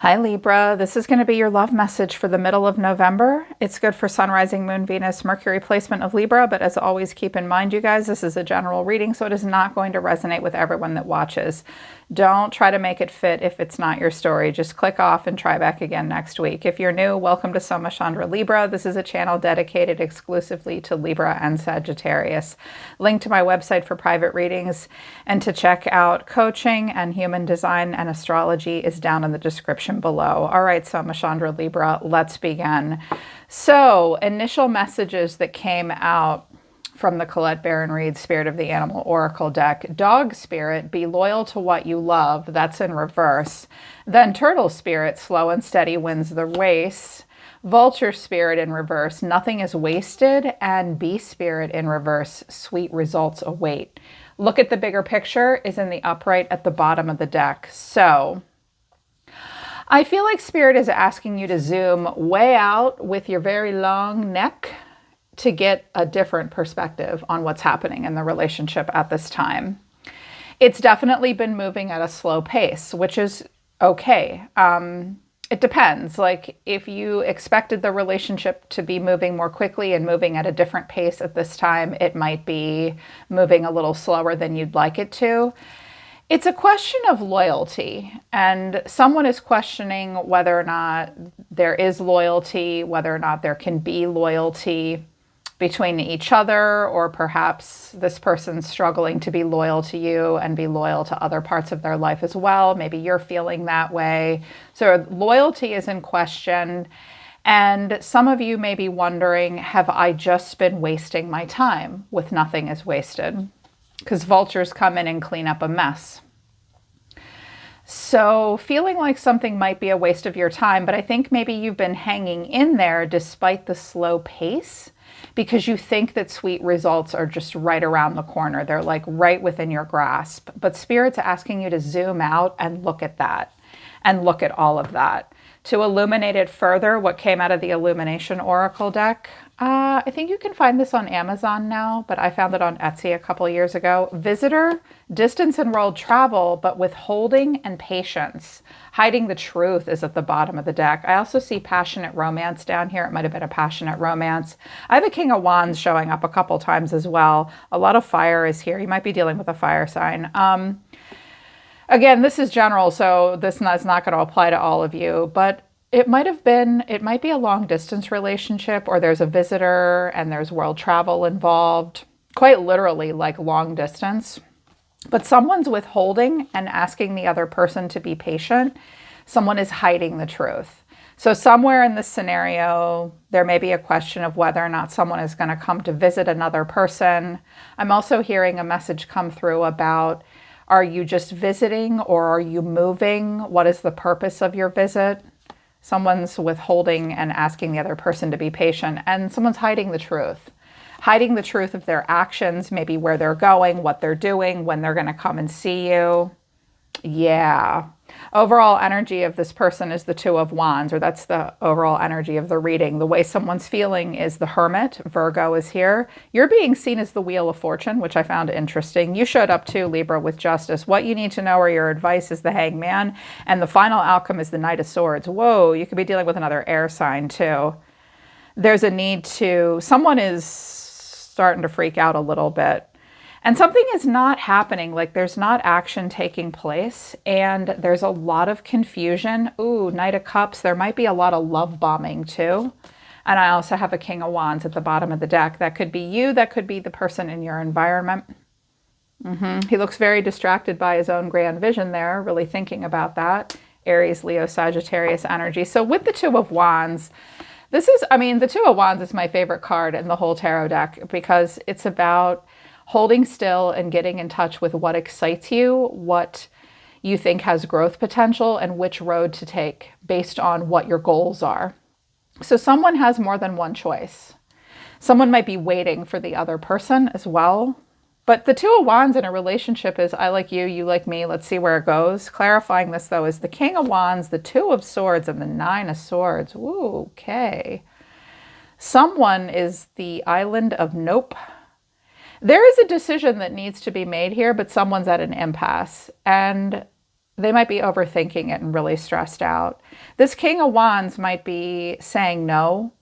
Hi Libra, this is going to be your love message for the middle of November. It's good for Sun, Rising, Moon, Venus, Mercury placement of Libra, but as always, keep in mind, you guys, this is a general reading, so it is not going to resonate with everyone that watches. Don't try to make it fit if it's not your story. Just click off and try back again next week. If you're new, welcome to Soma Chandra Libra. This is a channel dedicated exclusively to Libra and Sagittarius. Link to my website for private readings and to check out coaching and human design and astrology is down in the description below. All right, Soma Chandra Libra, let's begin. So, initial messages that came out from the Colette Baron Reid Spirit of the Animal Oracle deck. Dog Spirit, be loyal to what you love. That's in reverse. Then Turtle Spirit, slow and steady wins the race. Vulture Spirit in reverse, nothing is wasted. And Bee Spirit in reverse, sweet results await. Look at the bigger picture is in the upright at the bottom of the deck. So I feel like Spirit is asking you to zoom way out with your very long neck to get a different perspective on what's happening in the relationship at this time. It's definitely been moving at a slow pace, which is okay. It depends. Like if you expected the relationship to be moving more quickly and moving at a different pace at this time, it might be moving a little slower than you'd like it to. It's a question of loyalty, and someone is questioning whether or not there is loyalty, whether or not there can be loyalty between each other, or perhaps this person's struggling to be loyal to you and be loyal to other parts of their life as well. Maybe you're feeling that way. So loyalty is in question. And some of you may be wondering, have I just been wasting my time with nothing is wasted? Because vultures come in and clean up a mess. So feeling like something might be a waste of your time, but I think maybe you've been hanging in there despite the slow pace because you think that sweet results are just right around the corner. They're like right within your grasp. But Spirit's asking you to zoom out and look at that and look at all of that. To illuminate it further, what came out of the Illumination Oracle deck, I think you can find this on Amazon now, but I found it on Etsy a couple years ago. Visitor, distance and world travel, but withholding and patience. Hiding the truth is at the bottom of the deck. I also see passionate romance down here. It might have been a passionate romance. I have a King of Wands showing up a couple times as well. A lot of fire is here. You might be dealing with a fire sign. Again, this is general, so this is not going to apply to all of you, but it might be a long distance relationship, or there's a visitor and there's world travel involved, quite literally like long distance. But someone's withholding and asking the other person to be patient. Someone is hiding the truth. So somewhere in this scenario, there may be a question of whether or not someone is going to come to visit another person. I'm also hearing a message come through about, are you just visiting or are you moving? What is the purpose of your visit? Someone's withholding and asking the other person to be patient, and someone's hiding the truth. Hiding the truth of their actions, maybe where they're going, what they're doing, when they're going to come and see you. Yeah. Overall energy of this person is the Two of Wands, or that's the overall energy of the reading. The way someone's feeling is the Hermit. Virgo is here. You're being seen as the Wheel of Fortune, which I found interesting. You showed up too, Libra, with Justice. What you need to know or your advice is the Hangman, and the final outcome is the Knight of Swords. Whoa, you could be dealing with another air sign too. There's a need to, someone is starting to freak out a little bit. And something is not happening, like there's not action taking place, and there's a lot of confusion. Ooh, Knight of Cups, there might be a lot of love bombing too. And I also have a King of Wands at the bottom of the deck. That could be you, that could be the person in your environment. He looks very distracted by his own grand vision there, really thinking about that. Aries, Leo, Sagittarius energy. So with the Two of Wands, the Two of Wands is my favorite card in the whole tarot deck because it's about holding still and getting in touch with what excites you, what you think has growth potential, and which road to take based on what your goals are. So someone has more than one choice. Someone might be waiting for the other person as well. But the Two of Wands in a relationship is I like you, you like me, let's see where it goes. Clarifying this though is the King of Wands, the Two of Swords, and the Nine of Swords. Ooh, okay. Someone is the Island of Nope. There is a decision that needs to be made here, but someone's at an impasse. And They might be overthinking it and really stressed out. This King of Wands might be saying no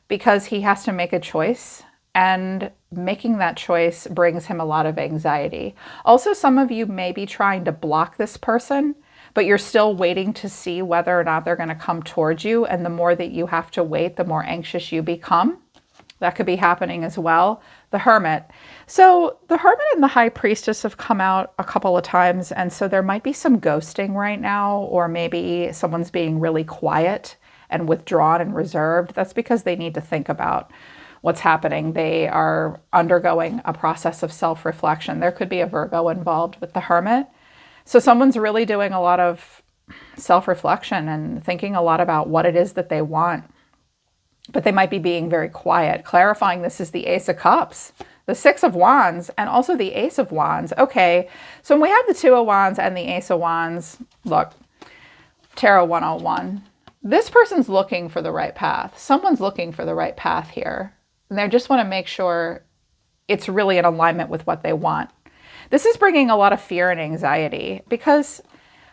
because he has to make a choice, and making that choice brings him a lot of anxiety. Also, some of you may be trying to block this person, but you're still waiting to see whether or not they're going to come towards you. And the more that you have to wait, the more anxious you become. That could be happening as well. The Hermit. So the Hermit and the High Priestess have come out a couple of times. And so there might be some ghosting right now, or maybe someone's being really quiet and withdrawn and reserved. That's because they need to think about what's happening. They are undergoing a process of self-reflection. There could be a Virgo involved with the Hermit. So someone's really doing a lot of self-reflection and thinking a lot about what it is that they want. But they might be being very quiet. Clarifying, this is the Ace of Cups, the Six of Wands, and also the Ace of Wands. Okay, so when we have the Two of Wands and the Ace of Wands, look, Tarot 101. This person's looking for the right path. Someone's looking for the right path here. And they just want to make sure it's really in alignment with what they want. This is bringing a lot of fear and anxiety because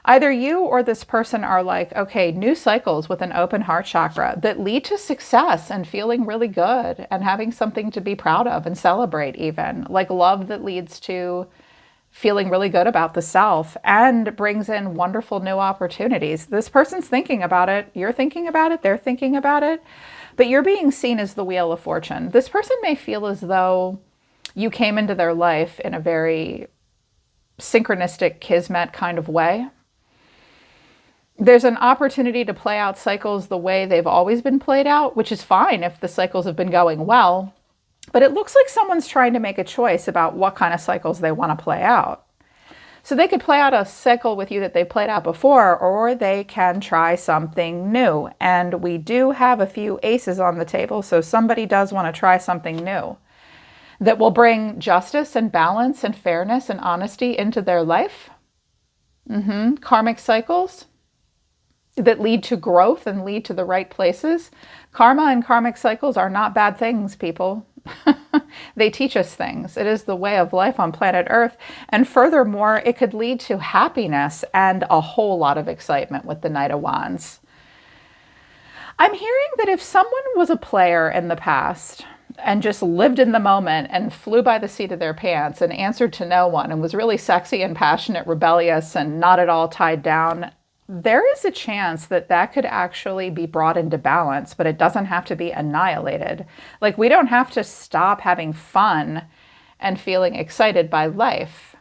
either you or this person are like, okay, new cycles with an open heart chakra that lead to success and feeling really good and having something to be proud of and celebrate even. Like love that leads to feeling really good about the self and brings in wonderful new opportunities. This person's thinking about it. You're thinking about it. They're thinking about it. But you're being seen as the Wheel of Fortune. This person may feel as though you came into their life in a very synchronistic kismet kind of way. There's an opportunity to play out cycles the way they've always been played out, which is fine if the cycles have been going well. But it looks like someone's trying to make a choice about what kind of cycles they want to play out. So they could play out a cycle with you that they've played out before, or they can try something new. And we do have a few aces on the table, so somebody does want to try something new that will bring justice and balance and fairness and honesty into their life. Karmic cycles that lead to growth and lead to the right places. Karma and karmic cycles are not bad things, people. They teach us things. It is the way of life on planet Earth. And furthermore, it could lead to happiness and a whole lot of excitement with the Knight of Wands. I'm hearing that if someone was a player in the past and just lived in the moment and flew by the seat of their pants and answered to no one and was really sexy and passionate, rebellious, and not at all tied down, there is a chance that that could actually be brought into balance, but it doesn't have to be annihilated. Like, we don't have to stop having fun and feeling excited by life.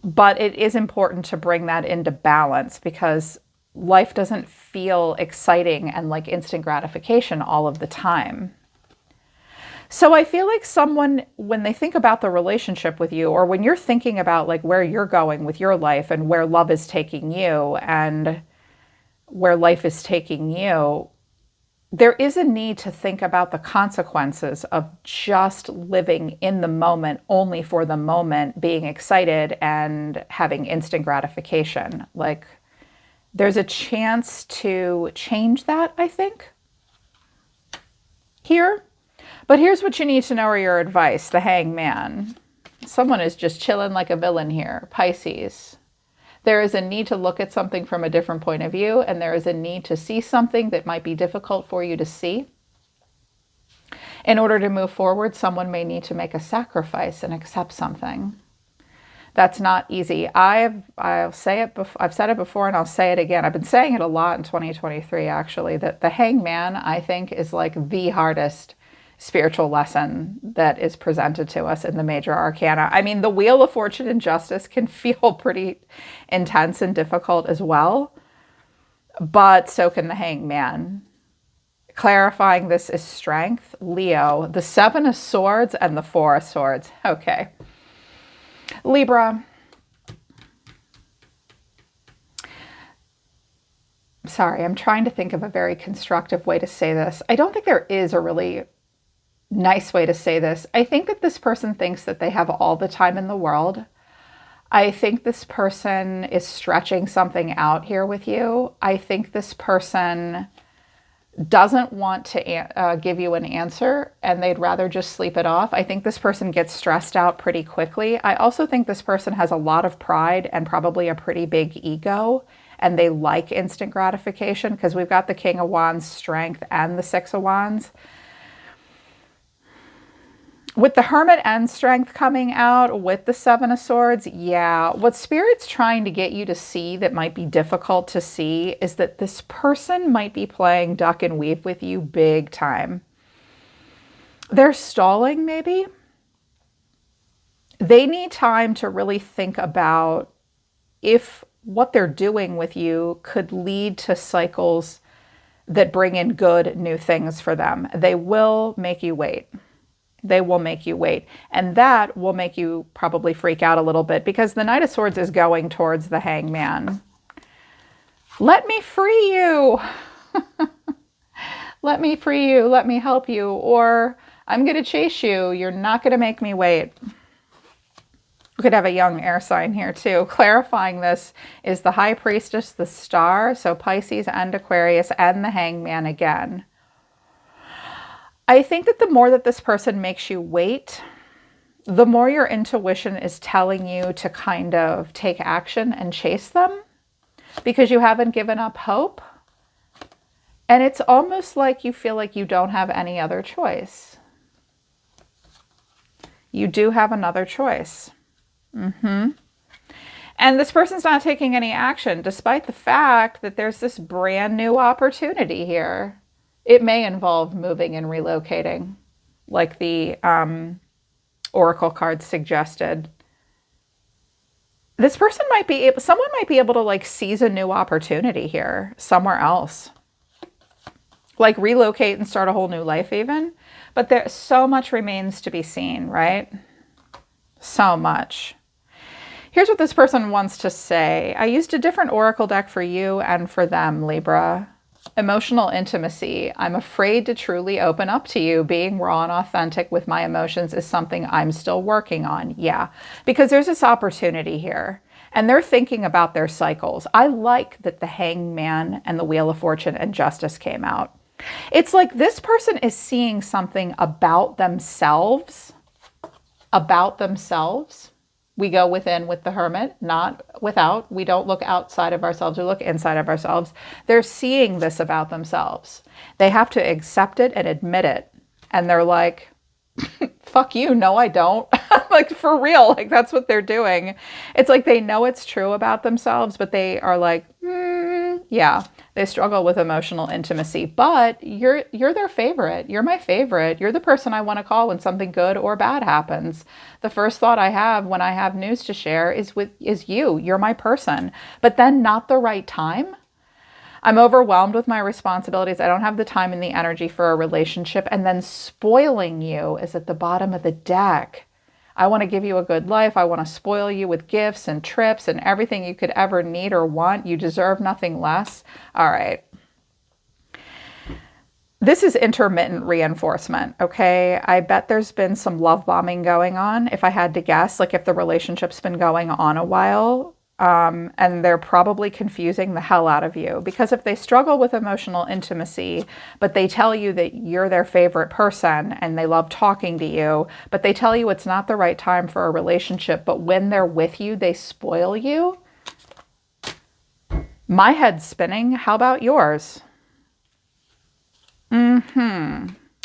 But it is important to bring that into balance because life doesn't feel exciting and like instant gratification all of the time. So I feel like someone, when they think about the relationship with you, or when you're thinking about like where you're going with your life and where love is taking you and where life is taking you, there is a need to think about the consequences of just living in the moment, only for the moment, being excited and having instant gratification. Like, there's a chance to change that, I think, here. But here's what you need to know, or your advice, the Hangman. Someone is just chilling like a villain here, Pisces. There is a need to look at something from a different point of view, and there is a need to see something that might be difficult for you to see. In order to move forward, someone may need to make a sacrifice and accept something. That's not easy. I'll say it. I've said it before, and I'll say it again. I've been saying it a lot in 2023, actually. That the Hangman, I think, is like the hardest spiritual lesson that is presented to us in the major arcana. I mean, the Wheel of Fortune and Justice can feel pretty intense and difficult as well, but so can the Hangman. Clarifying, this is strength. Leo, the Seven of Swords and the Four of Swords. Okay. Libra. Sorry, I'm trying to think of a very constructive way to say this. I don't think there is a really nice way to say this. I think that this person thinks that they have all the time in the world. I think this person is stretching something out here with you. I think this person doesn't want to give you an answer, and they'd rather just sleep it off. I think this person gets stressed out pretty quickly. I also think this person has a lot of pride and probably a pretty big ego, and they like instant gratification because we've got the King of Wands, Strength, and the Six of Wands. With the Hermit and Strength coming out, with the Seven of Swords, yeah, what Spirit's trying to get you to see that might be difficult to see is that this person might be playing duck and weave with you big time. They're stalling, maybe. They need time to really think about if what they're doing with you could lead to cycles that bring in good new things for them. They will make you wait. They will make you wait. And that will make you probably freak out a little bit because the Knight of Swords is going towards the Hangman. Let me free you. Let me free you. Let me help you. Or I'm going to chase you. You're not going to make me wait. We could have a young air sign here too. Clarifying this is the High Priestess, the Star, so Pisces and Aquarius, and the Hangman again. I think that the more that this person makes you wait, the more your intuition is telling you to kind of take action and chase them because you haven't given up hope. And it's almost like you feel like you don't have any other choice. You do have another choice. And this person's not taking any action despite the fact that there's this brand new opportunity here. It may involve moving and relocating, like the Oracle card suggested. This person might be able, someone might be able to like seize a new opportunity here somewhere else. Like relocate and start a whole new life even. But there so much remains to be seen, right? So much. Here's what this person wants to say. I used a different Oracle deck for you and for them, Libra. Emotional intimacy. I'm afraid to truly open up to you. Being raw and authentic with my emotions is something I'm still working on. Yeah, because there's this opportunity here and they're thinking about their cycles. I like that the Hangman and the Wheel of Fortune and Justice came out. It's like this person is seeing something about themselves. About themselves. We go within with the Hermit, not without. We don't look outside of ourselves. We look inside of ourselves. They're seeing this about themselves. They have to accept it and admit it. And they're like, fuck you. No, I don't. Like for real. Like that's what they're doing. It's like they know it's true about themselves, but they are like, yeah. They struggle with emotional intimacy, but you're their favorite. You're my favorite. You're the person I want to call when something good or bad happens. The first thought I have when I have news to share is you. You're my person. But then not the right time. I'm overwhelmed with my responsibilities. I don't have the time and the energy for a relationship. And then spoiling you is at the bottom of the deck. I want to give you a good life. I want to spoil you with gifts and trips and everything you could ever need or want. You deserve nothing less. All right. This is intermittent reinforcement, okay? I bet there's been some love bombing going on, if I had to guess, like if the relationship's been going on a while. And they're probably confusing the hell out of you because if they struggle with emotional intimacy, but they tell you that you're their favorite person and they love talking to you, but they tell you it's not the right time for a relationship, but when they're with you, they spoil you. My head's spinning. How about yours?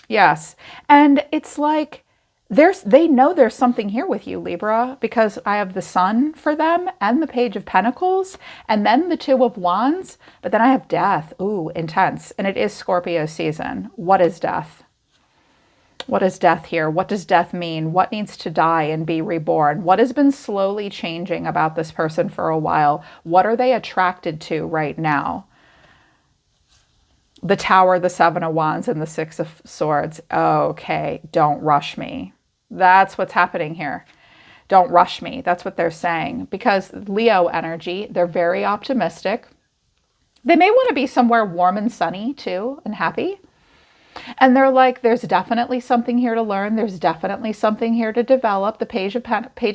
Yes. And it's like, they know there's something here with you, Libra, because I have the Sun for them and the Page of Pentacles and then the Two of Wands, but then I have Death. Ooh, intense. And it is Scorpio season. What is death? What is death here? What does death mean? What needs to die and be reborn? What has been slowly changing about this person for a while? What are they attracted to right now? The Tower, the Seven of Wands, and the Six of Swords. Okay, don't rush me. That's what's happening here. Don't rush me. That's what they're saying. Because Leo energy, they're very optimistic. They may want to be somewhere warm and sunny too and happy. And they're like, there's definitely something here to learn. There's definitely something here to develop. The Page of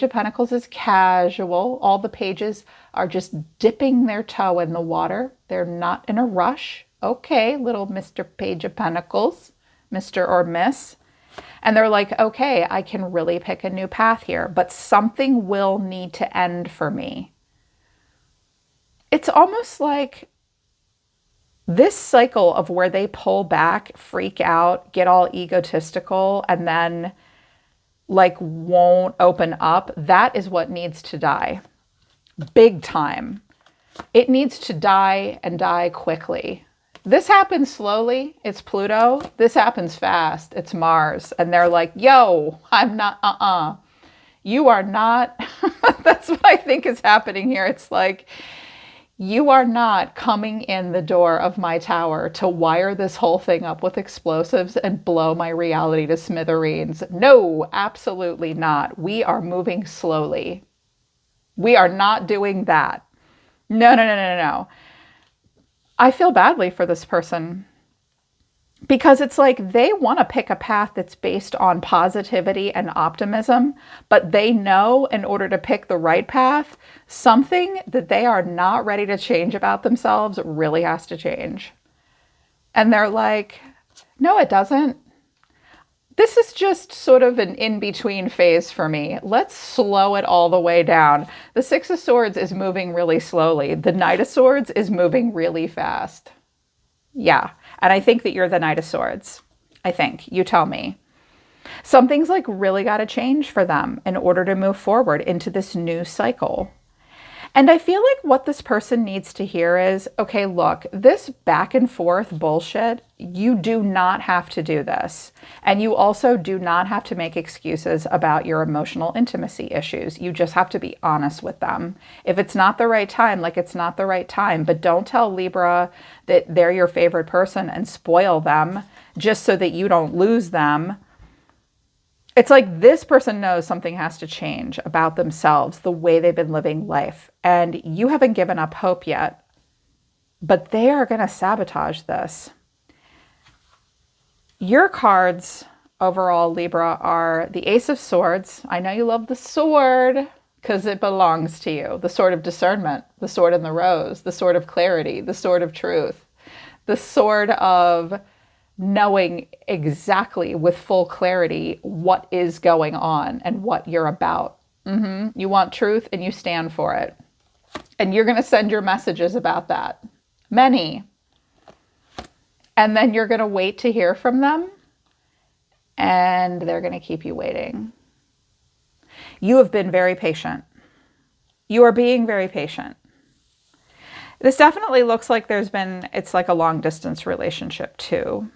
Pentacles is casual. All the pages are just dipping their toe in the water. They're not in a rush. Okay, little Mr. Page of Pentacles, Mr. or Miss. And they're like, okay, I can really pick a new path here, but something will need to end for me. It's almost like this cycle of where they pull back, freak out, get all egotistical, and then like won't open up. That is what needs to die. Big time. It needs to die and die quickly. This happens slowly. It's Pluto. This happens fast. It's Mars. And they're like, yo, I'm not, you are not. That's what I think is happening here. It's like, you are not coming in the door of my tower to wire this whole thing up with explosives and blow my reality to smithereens. No, absolutely not. We are moving slowly. We are not doing that. No, no, no, no, no. I feel badly for this person because it's like they want to pick a path that's based on positivity and optimism, but they know in order to pick the right path, something that they are not ready to change about themselves really has to change. And they're like, no, it doesn't. This is just sort of an in-between phase for me. Let's slow it all the way down. The Six of Swords is moving really slowly. The Knight of Swords is moving really fast. Yeah, and I think that you're the Knight of Swords. I think. You tell me. Something's like really got to change for them in order to move forward into this new cycle. And I feel like what this person needs to hear is, okay, look, this back and forth bullshit, you do not have to do this. And you also do not have to make excuses about your emotional intimacy issues. You just have to be honest with them. If it's not the right time, like it's not the right time, but don't tell Libra that they're your favorite person and spoil them just so that you don't lose them. It's like this person knows something has to change about themselves, the way they've been living life. And you haven't given up hope yet, but they are going to sabotage this. Your cards overall, Libra, are the Ace of Swords. I know you love the sword because it belongs to you. The sword of discernment, the sword in the rose, the sword of clarity, the sword of truth, the sword of knowing exactly with full clarity what is going on and what you're about. You want truth and you stand for it. And you're going to send your messages about that. Many. And then you're going to wait to hear from them. And they're going to keep you waiting. You have been very patient. You are being very patient. This definitely looks like it's like a long distance relationship too.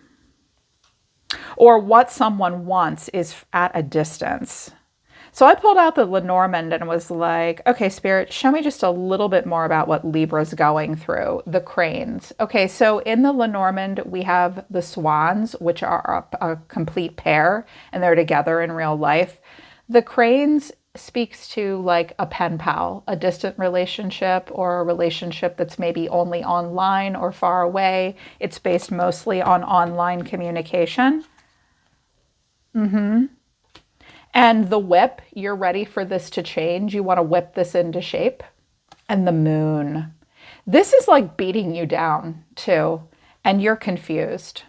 Or what someone wants is at a distance. So I pulled out the Lenormand and was like, okay, Spirit, show me just a little bit more about what Libra's going through. The cranes. Okay, so in the Lenormand, we have the swans, which are a complete pair, and they're together in real life. The cranes speaks to like a pen pal, a distant relationship, or a relationship that's maybe only online or far away. It's based mostly on online communication. And the whip, you're ready for this to change. You want to whip this into shape. And the moon. This is like beating you down too. And you're confused.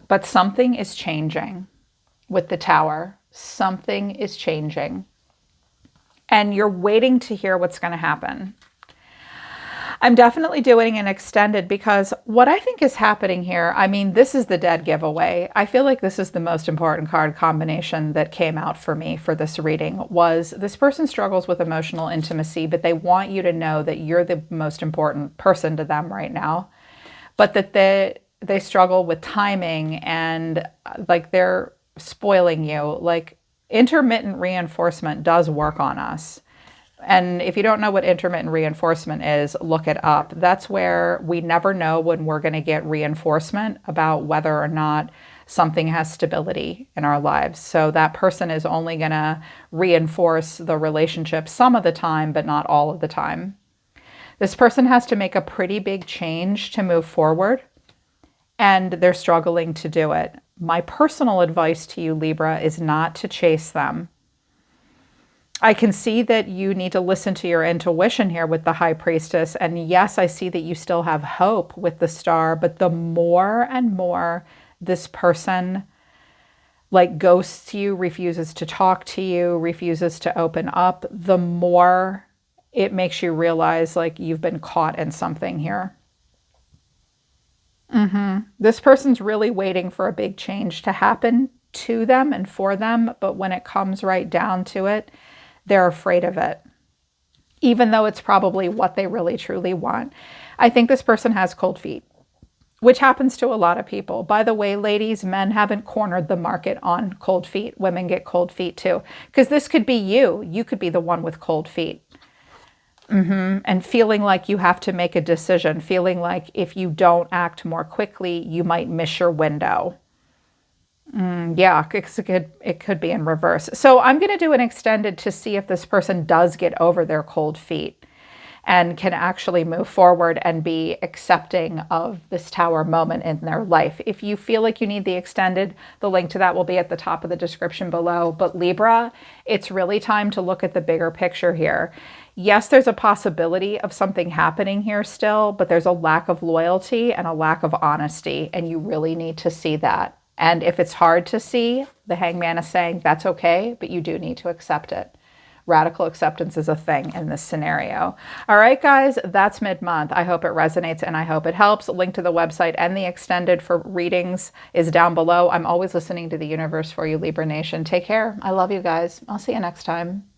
But something is changing with the tower. Something is changing. And you're waiting to hear what's going to happen. I'm definitely doing an extended because what I think is happening here, I mean, this is the dead giveaway. I feel like this is the most important card combination that came out for me for this reading was this person struggles with emotional intimacy, but they want you to know that you're the most important person to them right now, but that they struggle with timing and like they're spoiling you. Like intermittent reinforcement does work on us. And if you don't know what intermittent reinforcement is, look it up. That's where we never know when we're going to get reinforcement about whether or not something has stability in our lives. So that person is only going to reinforce the relationship some of the time, but not all of the time. This person has to make a pretty big change to move forward. and they're struggling to do it. My personal advice to you, Libra, is not to chase them. I can see that you need to listen to your intuition here with the High Priestess. And yes, I see that you still have hope with the Star, but the more and more this person like ghosts you, refuses to talk to you, refuses to open up, the more it makes you realize like you've been caught in something here. This person's really waiting for a big change to happen to them and for them, but when it comes right down to it, they're afraid of it, even though it's probably what they really truly want. I think this person has cold feet, which happens to a lot of people. By the way, ladies, men haven't cornered the market on cold feet. Women get cold feet too, because this could be you. You could be the one with cold feet. And feeling like you have to make a decision, feeling like if you don't act more quickly, you might miss your window. Yeah, it could be in reverse. So I'm going to do an extended to see if this person does get over their cold feet and can actually move forward and be accepting of this Tower moment in their life. If you feel like you need the extended, the link to that will be at the top of the description below. But Libra, it's really time to look at the bigger picture here. Yes, there's a possibility of something happening here still, but there's a lack of loyalty and a lack of honesty, and you really need to see that. And if it's hard to see, the Hangman is saying that's okay, but you do need to accept it. Radical acceptance is a thing in this scenario. All right, guys, that's mid-month. I hope it resonates and I hope it helps. Link to the website and the extended for readings is down below. I'm always listening to the universe for you, Libra Nation. Take care. I love you guys. I'll see you next time.